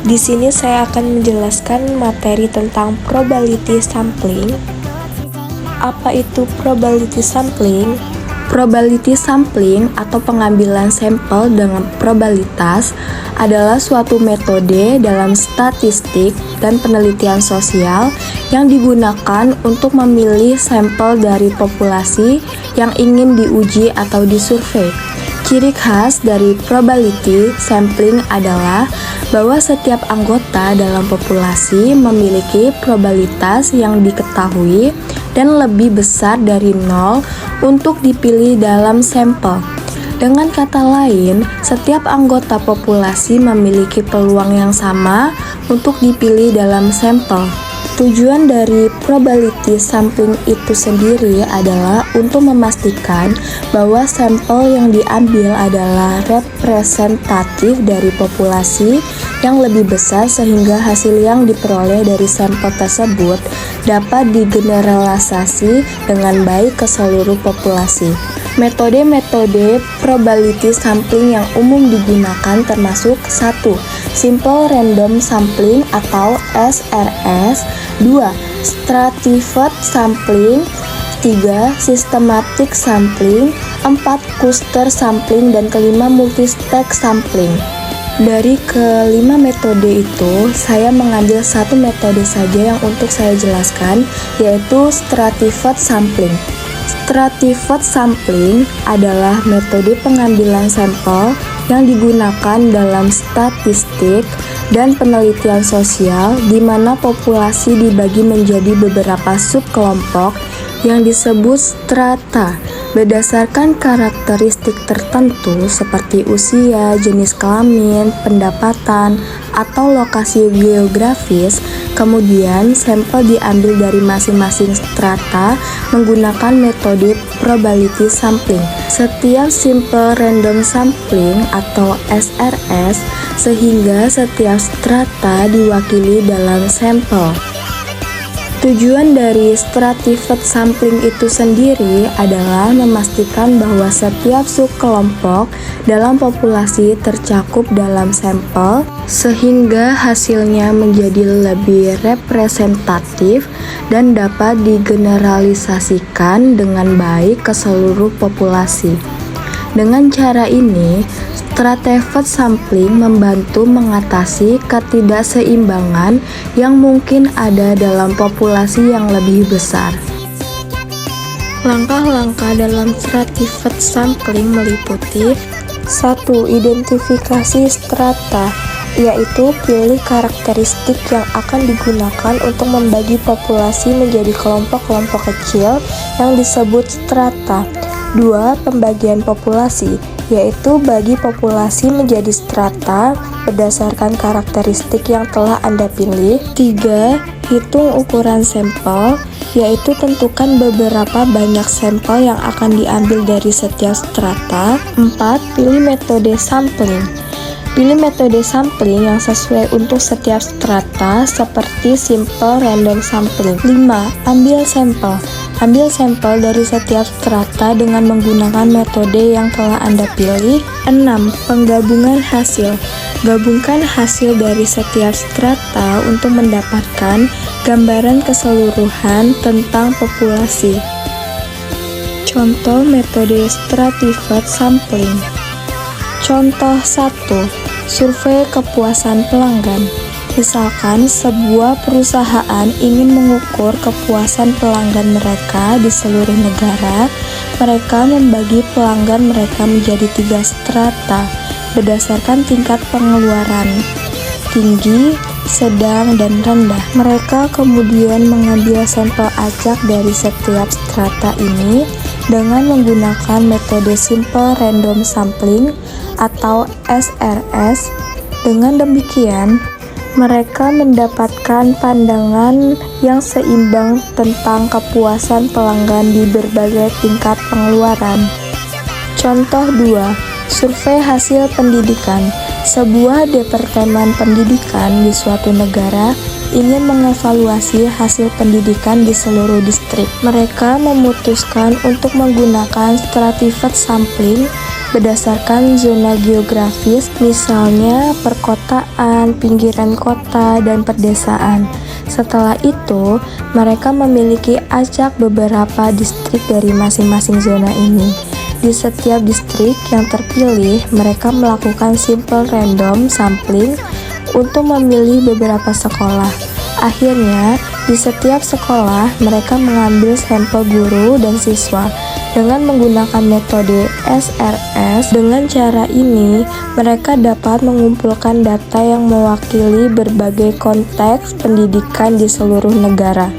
Di sini saya akan menjelaskan materi tentang probability sampling. Apa itu probability sampling? Probability sampling atau pengambilan sampel dengan probabilitas adalah suatu metode dalam statistik dan penelitian sosial yang digunakan untuk memilih sampel dari populasi yang ingin diuji atau disurvei. Ciri khas dari probability sampling adalah bahwa setiap anggota dalam populasi memiliki probabilitas yang diketahui dan lebih besar dari 0 untuk dipilih dalam sampel. Dengan kata lain, setiap anggota populasi memiliki peluang yang sama untuk dipilih dalam sampel. Tujuan dari probability sampling itu sendiri adalah untuk memastikan bahwa sampel yang diambil adalah representatif dari populasi yang lebih besar sehingga hasil yang diperoleh dari sampel tersebut dapat digeneralisasi dengan baik ke seluruh populasi. Metode-metode probability sampling yang umum digunakan termasuk 1. Simple Random Sampling atau SRS, 2. Stratified Sampling, 3. Systematic Sampling, 4. Cluster Sampling, dan kelima Multistage Sampling. Dari kelima metode itu, saya mengambil satu metode saja yang untuk saya jelaskan, yaitu Stratified Sampling. Stratified Sampling adalah metode pengambilan sampel yang digunakan dalam statistik dan penelitian sosial di mana populasi dibagi menjadi beberapa subkelompok yang disebut strata berdasarkan karakteristik tertentu seperti usia, jenis kelamin, pendapatan, atau lokasi geografis. Kemudian sampel diambil dari masing-masing strata menggunakan metode probability sampling. Setiap simple random sampling atau SRS sehingga setiap strata diwakili dalam sampel. Tujuan dari stratified sampling itu sendiri adalah memastikan bahwa setiap subkelompok dalam populasi tercakup dalam sampel sehingga hasilnya menjadi lebih representatif dan dapat digeneralisasikan dengan baik ke seluruh populasi. Dengan cara ini, stratified sampling membantu mengatasi ketidakseimbangan yang mungkin ada dalam populasi yang lebih besar. Langkah-langkah dalam stratified sampling meliputi 1. Identifikasi strata, yaitu pilih karakteristik yang akan digunakan untuk membagi populasi menjadi kelompok-kelompok kecil yang disebut strata. 2. Pembagian populasi, yaitu bagi populasi menjadi strata berdasarkan karakteristik yang telah Anda pilih. 3. Hitung ukuran sampel, yaitu tentukan beberapa banyak sampel yang akan diambil dari setiap strata. 4. Pilih metode sampling. Pilih metode sampling yang sesuai untuk setiap strata seperti simple random sampling. 5. Ambil sampel. Ambil sampel dari setiap strata dengan menggunakan metode yang telah Anda pilih. 6. Penggabungan hasil. Gabungkan hasil dari setiap strata untuk mendapatkan gambaran keseluruhan tentang populasi. Contoh metode stratified sampling. Contoh 1. Survei kepuasan pelanggan. Misalkan sebuah perusahaan ingin mengukur kepuasan pelanggan mereka di seluruh negara. Mereka membagi pelanggan mereka menjadi 3 strata berdasarkan tingkat pengeluaran, tinggi, sedang, dan rendah. Mereka kemudian mengambil sampel acak dari setiap strata ini dengan menggunakan metode simple random sampling atau SRS. Dengan demikian, mereka mendapatkan pandangan yang seimbang tentang kepuasan pelanggan di berbagai tingkat pengeluaran. Contoh 2. Survei hasil pendidikan. Sebuah departemen pendidikan di suatu negara ingin mengevaluasi hasil pendidikan di seluruh distrik. Mereka memutuskan untuk menggunakan stratified sampling berdasarkan zona geografis, misalnya perkotaan, pinggiran kota, dan perdesaan. Setelah itu, mereka memiliki acak beberapa distrik dari masing-masing zona ini. Di setiap distrik yang terpilih, mereka melakukan simple random sampling untuk memilih beberapa sekolah. Akhirnya, di setiap sekolah, mereka mengambil sampel guru dan siswa dengan menggunakan metode SRS. Dengan cara ini, mereka dapat mengumpulkan data yang mewakili berbagai konteks pendidikan di seluruh negara.